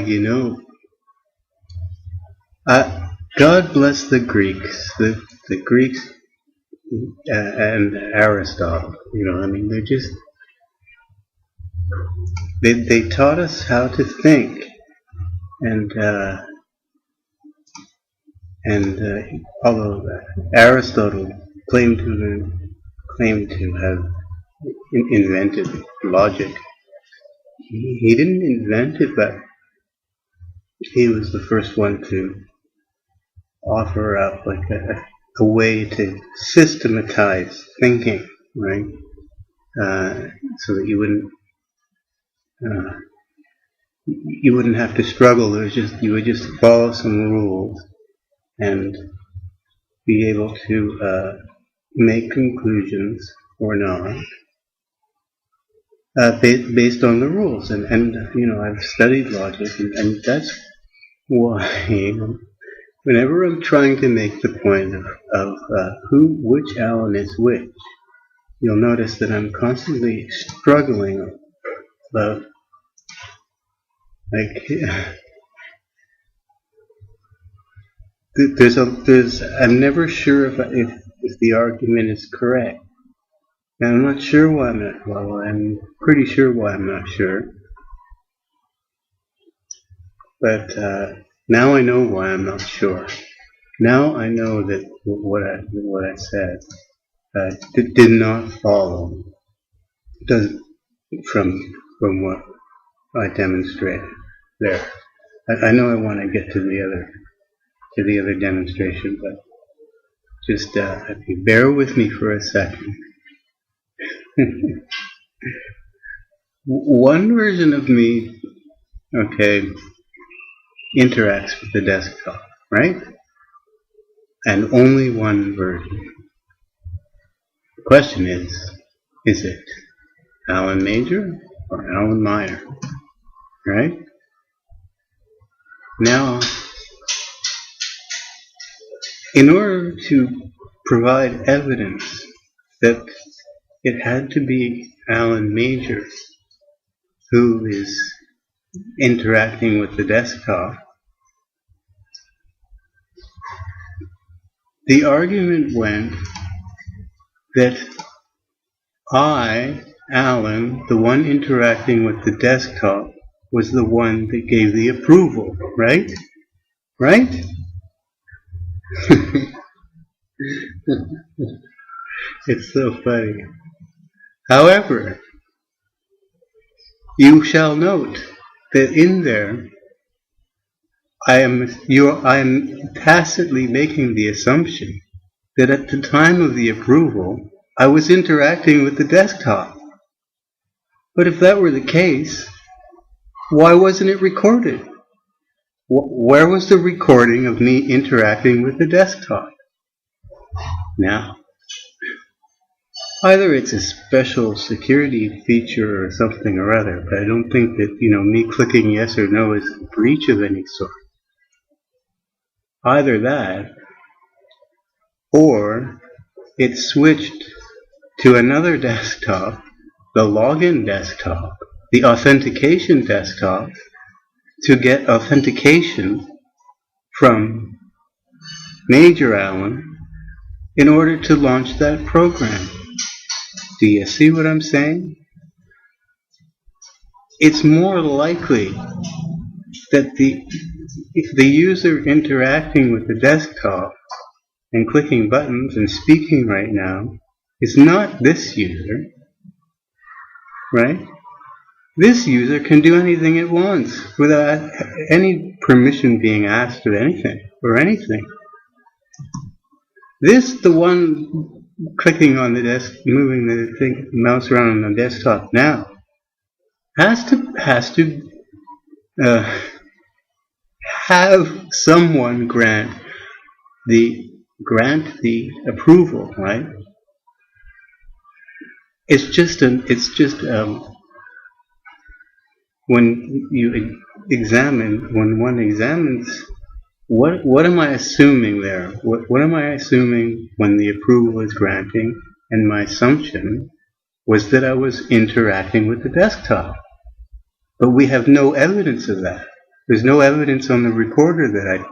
You know, God bless the Greeks. The Greeks and Aristotle. You know, I mean, they taught us how to think, and although Aristotle claimed to have invented logic, he didn't invent it, but he was the first one to offer up like a way to systematize thinking, right? So that you wouldn't have to struggle. You would just follow some rules and be able to make conclusions or not based on the rules. And you know, I've studied logic, and that's why whenever I'm trying to make the point of which Alan is which, you'll notice that I'm constantly struggling about, like, I'm never sure if the argument is correct. And I'm not sure why I'm not, well, I'm pretty sure why I'm not sure. But now I know why I'm not sure. Now I know that what I said did not follow from what I demonstrated there. I know I want to get to the other demonstration, but just if you bear with me for a second. One version of me, okay, interacts with the desktop, right? And only one version. The question is it Alan Major or Alan Minor, right? Now, in order to provide evidence that it had to be Alan Major who is interacting with the desktop, the argument went that I, Alan, the one interacting with the desktop, was the one that gave the approval, right? Right? It's so funny. However, you shall note that in there, I am tacitly making the assumption that at the time of the approval, I was interacting with the desktop. But if that were the case, why wasn't it recorded? Where was the recording of me interacting with the desktop? Now, either it's a special security feature or something or other, but I don't think that, you know, me clicking yes or no is a breach of any sort. Either that, or it switched to another desktop, the login desktop, the authentication desktop, to get authentication from Major Allen in order to launch that program. Do you see what I'm saying? It's more likely that if the user interacting with the desktop and clicking buttons and speaking right now is not this user, right? This user can do anything it wants without any permission being asked of anything or anything. This, the one clicking on the desk, moving the mouse around on the desktop now, has to have someone grant the approval, right? It's just when one examines, what am I assuming there? What am I assuming when the approval is granting? And my assumption was that I was interacting with the desktop. But we have no evidence of that. There's no evidence on the recorder that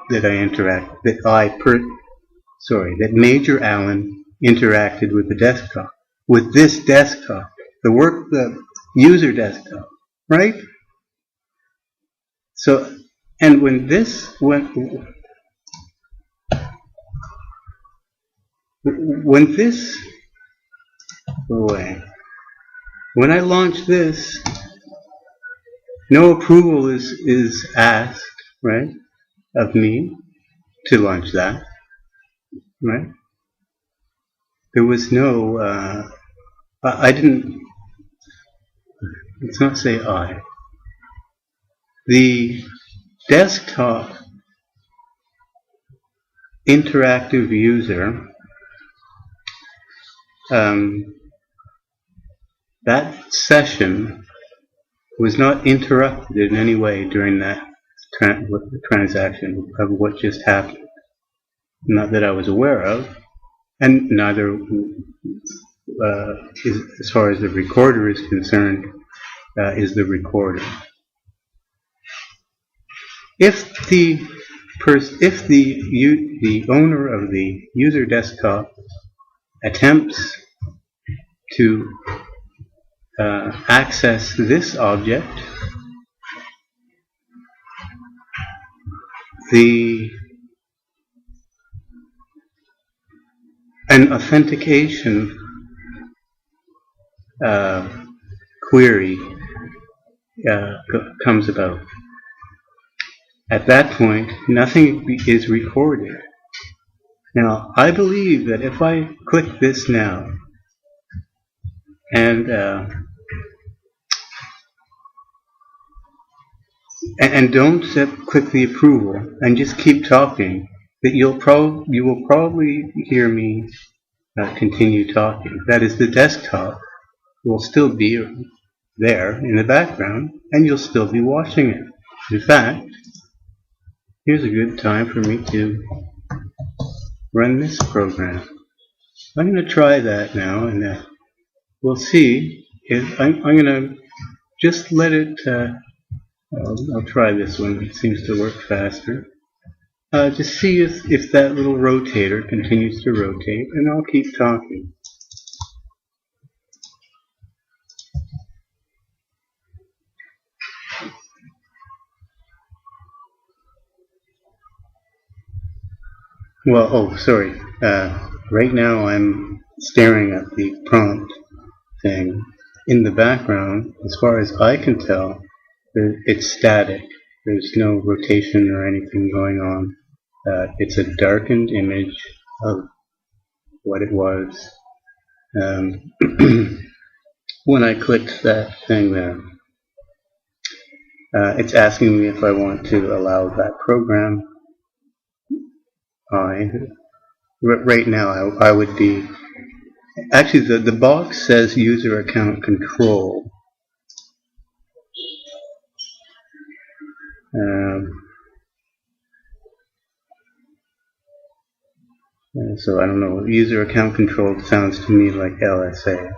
Major Allen interacted with the desktop, with this desktop, the user desktop, right? So, and when this when I launch this, no approval is asked, right, of me to launch that, right? There was no, I didn't, let's not say I. The desktop interactive user, that session was not interrupted in any way during that transaction of what just happened. Not that I was aware of, and neither, as far as the recorder is concerned, is the recorder. If the owner of the user desktop attempts to access this object, an authentication query comes about. At that point, nothing is recorded. Now, I believe that if I click this now, and don't click the approval, and just keep talking, that you will probably hear me continue talking. That is, the desktop will still be there in the background, and you'll still be watching it. In fact, here's a good time for me to run this program. I'm going to try that now, and we'll see if I'm going to just let it. I'll try this one. It seems to work faster. Just see if that little rotator continues to rotate, and I'll keep talking. Well, oh, sorry. Right now I'm staring at the prompt thing. In the background, as far as I can tell, it's static. There's no rotation or anything going on. It's a darkened image of what it was when I clicked that thing there. It's asking me if I want to allow that program. Right now I would be, actually the box says user account control. So I don't know, user account control sounds to me like LSA.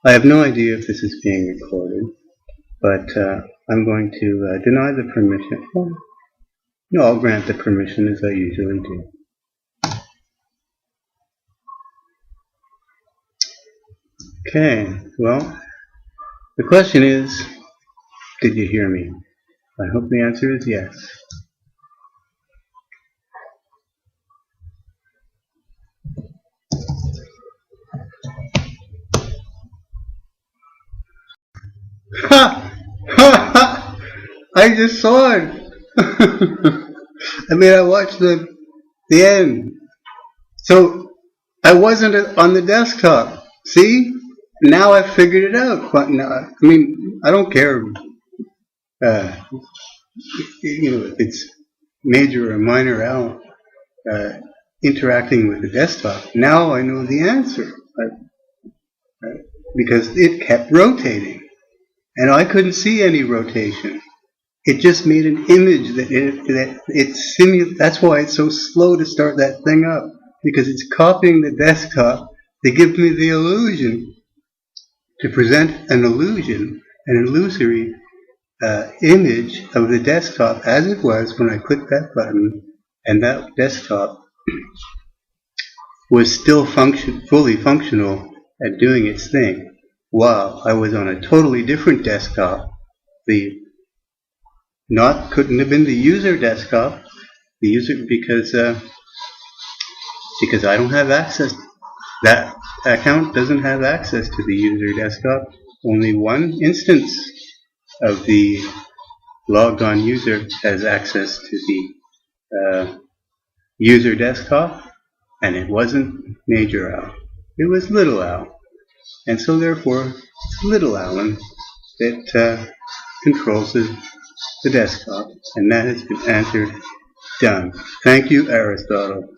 I have no idea if this is being recorded, but I'm going to deny the permission. No, I'll grant the permission as I usually do. Okay, well, the question is, did you hear me? I hope the answer is yes. Ha! Ha! Ha! I just saw it! I mean, I watched the end. So, I wasn't on the desktop. See? Now I figured it out. But now, I mean, I don't care. If it's major or minor L interacting with the desktop. Now I know the answer. Because it kept rotating. And I couldn't see any rotation. It just made an image that it simulates. That's why it's so slow to start that thing up. Because it's copying the desktop to give me the illusion to present an illusion, an illusory image of the desktop as it was when I clicked that button, and that desktop was still fully functional at doing its thing, while I was on a totally different desktop. Couldn't have been the user desktop, the user because I don't have access. That account doesn't have access to the user desktop. Only one instance of the logged on user has access to the user desktop, and it wasn't Major Al. It was Little Al. And so therefore, it's Little Alan that controls the desktop. And that has been answered. Done. Thank you, Aristotle.